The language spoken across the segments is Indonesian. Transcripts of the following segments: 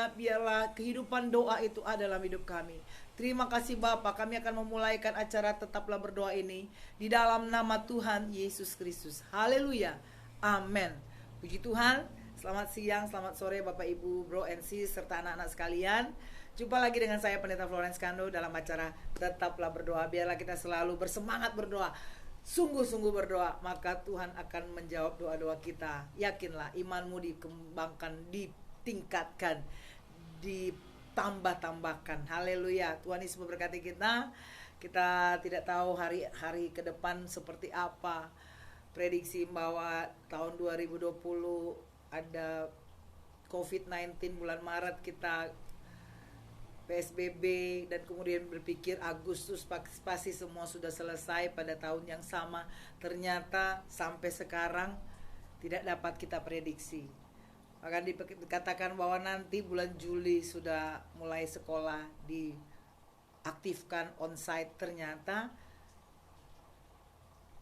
haleluya. Biarlah kehidupan doa itu ada dalam hidup kami. Terima kasih Bapa, kami akan memulaikan acara Tetaplah Berdoa ini di dalam nama Tuhan Yesus Kristus. Haleluya. Amin. Puji Tuhan. Selamat siang, selamat sore Bapak Ibu, Bro and Sis serta anak-anak sekalian. Jumpa lagi dengan saya Pendeta Florence Kando dalam acara Tetaplah Berdoa. Biarlah kita selalu bersemangat berdoa, sungguh-sungguh berdoa, maka Tuhan akan menjawab doa-doa kita. Yakinlah, imanmu dikembangkan, ditingkatkan, ditambah-tambahkan. Haleluya. Tuhan Yesus memberkati kita. Kita tidak tahu hari-hari ke depan seperti apa. Prediksi bahwa tahun 2020 ada COVID-19, bulan Maret kita PSBB, dan kemudian berpikir Agustus pasti semua sudah selesai pada tahun yang sama. Ternyata sampai sekarang tidak dapat kita prediksi. Bahkan dikatakan bahwa nanti bulan Juli sudah mulai sekolah diaktifkan onsite. Ternyata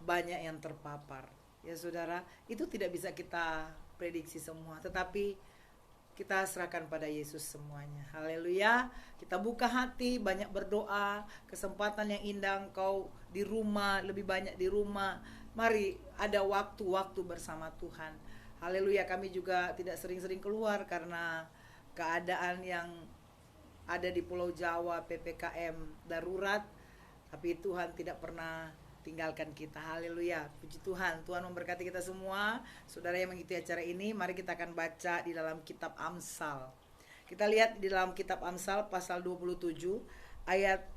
banyak yang terpapar. Ya saudara, itu tidak bisa kita prediksi semua, tetapi kita serahkan pada Yesus semuanya. Haleluya. Kita buka hati, banyak berdoa. Kesempatan yang indah engkau di rumah, lebih banyak di rumah. Mari ada waktu-waktu bersama Tuhan. Haleluya. Kami juga tidak sering-sering keluar karena keadaan yang ada di Pulau Jawa, PPKM darurat. Tapi Tuhan tidak pernah tinggalkan kita. Haleluya. Puji Tuhan. Tuhan memberkati kita semua. Saudara yang mengikuti acara ini, mari kita akan baca di dalam kitab Amsal. Kita lihat di dalam kitab Amsal pasal 27 ayat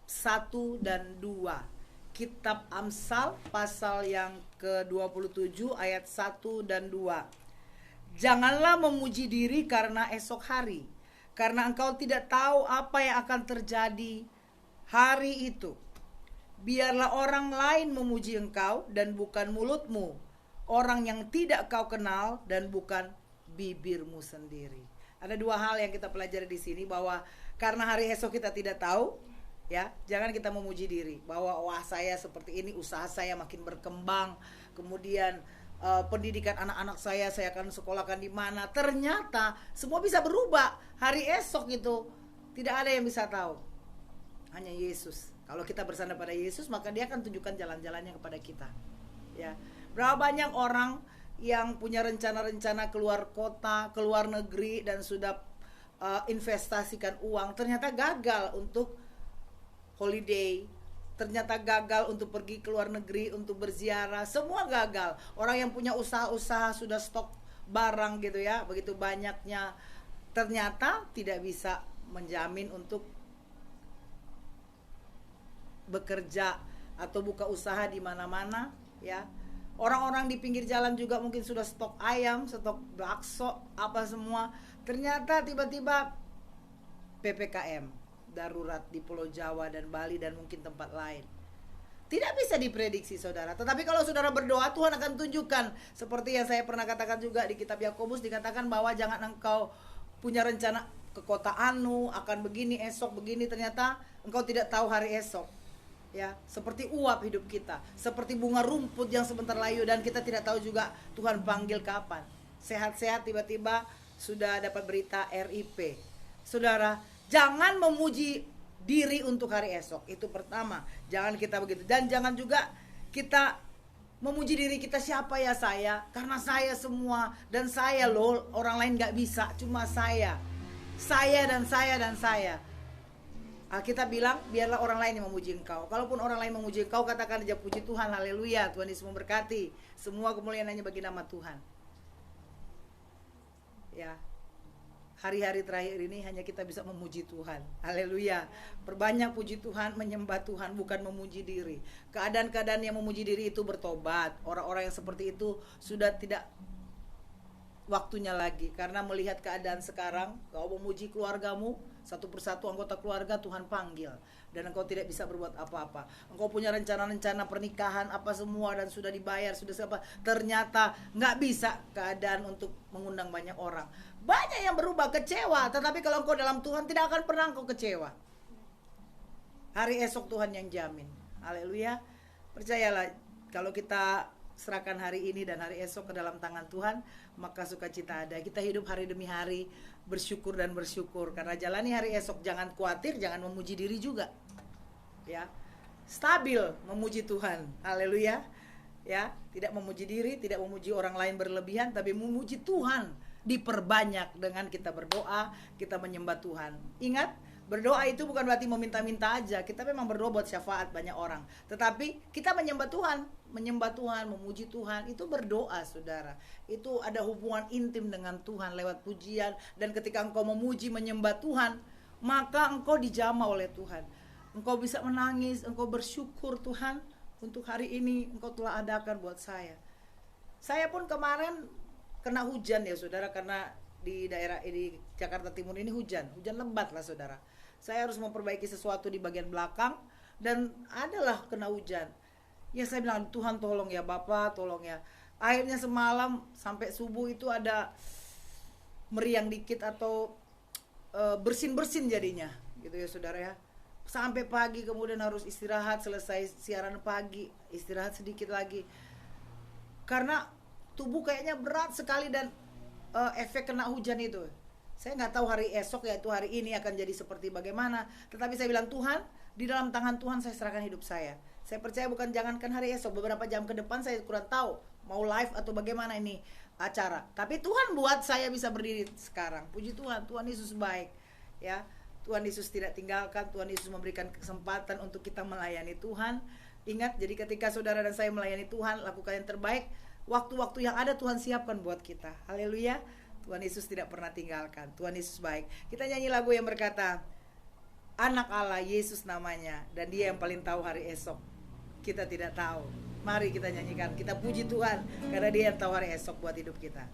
1 dan 2. Kitab Amsal pasal yang ke-27 ayat 1 dan 2. Janganlah memuji diri karena esok hari, karena engkau tidak tahu apa yang akan terjadi hari itu. Biarlah orang lain memuji engkau dan bukan mulutmu, orang yang tidak kau kenal dan bukan bibirmu sendiri. Ada dua hal yang kita pelajari di sini, bahwa karena hari esok kita tidak tahu, ya, jangan kita memuji diri bahwa wah saya seperti ini, usaha saya makin berkembang, kemudian pendidikan anak-anak saya akan sekolahkan di mana. Ternyata semua bisa berubah. Hari esok itu tidak ada yang bisa tahu, hanya Yesus. Kalau kita bersandar pada Yesus, maka Dia akan tunjukkan jalan-jalannya kepada kita. Ya, berapa banyak orang yang punya rencana-rencana keluar kota, keluar negeri, dan sudah investasikan uang, ternyata gagal untuk holiday, ternyata gagal untuk pergi ke luar negeri untuk berziarah, semua gagal. Orang yang punya usaha-usaha sudah stok barang gitu ya, begitu banyaknya, ternyata tidak bisa menjamin untuk bekerja atau buka usaha di mana-mana, ya. Orang-orang di pinggir jalan juga mungkin sudah stok ayam, stok bakso, apa semua. Ternyata tiba-tiba PPKM darurat di Pulau Jawa dan Bali dan mungkin tempat lain. Tidak bisa diprediksi saudara. Tetapi kalau saudara berdoa, Tuhan akan tunjukkan. Seperti yang saya pernah katakan juga di kitab Yakobus, dikatakan bahwa jangan engkau punya rencana ke kota anu akan begini, esok begini, ternyata engkau tidak tahu hari esok. Ya, seperti uap hidup kita, seperti bunga rumput yang sebentar layu, dan kita tidak tahu juga Tuhan panggil kapan. Sehat-sehat tiba-tiba sudah dapat berita RIP. Saudara, jangan memuji diri untuk hari esok. Itu pertama, jangan kita begitu. Dan jangan juga kita memuji diri kita, siapa ya saya, karena saya semua, dan saya loh, orang lain gak bisa, cuma saya dan saya dan saya. Kita bilang biarlah orang lain yang memuji engkau. Kalaupun orang lain memuji engkau, katakan aja puji Tuhan, haleluya. Tuhan Yesus memberkati. Semua kemuliaan hanya bagi nama Tuhan. Ya, hari-hari terakhir ini hanya kita bisa memuji Tuhan, haleluya. Perbanyak puji Tuhan, menyembah Tuhan, bukan memuji diri. Keadaan-keadaan yang memuji diri itu bertobat. Orang-orang yang seperti itu sudah tidak waktunya lagi, karena melihat keadaan sekarang. Kau memuji keluargamu, satu persatu anggota keluarga Tuhan panggil, dan engkau tidak bisa berbuat apa-apa. Engkau punya rencana-rencana pernikahan apa semua dan sudah dibayar, sudah siapa, ternyata nggak bisa keadaan untuk mengundang banyak orang. Banyak yang berubah, kecewa. Tetapi kalau engkau dalam Tuhan, tidak akan pernah engkau kecewa. Hari esok Tuhan yang jamin. Haleluya. Percayalah, kalau kita serahkan hari ini dan hari esok ke dalam tangan Tuhan, maka sukacita ada. Kita hidup hari demi hari, bersyukur dan bersyukur. Karena jalani hari esok, jangan khawatir, jangan memuji diri juga. Ya, stabil memuji Tuhan. Haleluya. Ya, tidak memuji diri, tidak memuji orang lain berlebihan, tapi memuji Tuhan diperbanyak dengan kita berdoa, kita menyembah Tuhan. Ingat, berdoa itu bukan berarti meminta-minta aja. Kita memang berdoa buat syafaat banyak orang, tetapi kita menyembah Tuhan, memuji Tuhan, itu berdoa, saudara. Itu ada hubungan intim dengan Tuhan lewat pujian. Dan ketika engkau memuji, menyembah Tuhan, maka engkau dijamah oleh Tuhan. Engkau bisa menangis, engkau bersyukur, Tuhan, untuk hari ini engkau telah adakan buat saya. Saya pun kemarin kena hujan ya saudara, karena di daerah di Jakarta Timur ini hujan lebat lah saudara. Saya harus memperbaiki sesuatu di bagian belakang dan adalah kena hujan. Ya saya bilang, Tuhan tolong ya Bapak, tolong ya. Akhirnya semalam sampai subuh itu ada meriang dikit atau bersin-bersin jadinya gitu ya saudara ya. Sampai pagi kemudian harus istirahat, selesai siaran pagi istirahat sedikit lagi. Karena tubuh kayaknya berat sekali dan efek kena hujan itu. Saya nggak tahu hari esok, yaitu hari ini akan jadi seperti bagaimana. Tetapi saya bilang, Tuhan, di dalam tangan Tuhan saya serahkan hidup saya. Saya percaya bukan jangankan hari esok, beberapa jam ke depan saya kurang tahu mau live atau bagaimana ini acara. Tapi Tuhan buat saya bisa berdiri sekarang. Puji Tuhan, Tuhan Yesus baik. Ya, Tuhan Yesus tidak tinggalkan. Tuhan Yesus memberikan kesempatan untuk kita melayani Tuhan. Ingat, jadi ketika saudara dan saya melayani Tuhan, lakukan yang terbaik. Waktu-waktu yang ada Tuhan siapkan buat kita. Haleluya. Tuhan Yesus tidak pernah tinggalkan. Tuhan Yesus baik. Kita nyanyi lagu yang berkata, Anak Allah, Yesus namanya, dan Dia yang paling tahu hari esok. Kita tidak tahu. Mari kita nyanyikan, kita puji Tuhan, karena Dia yang tahu hari esok buat hidup kita.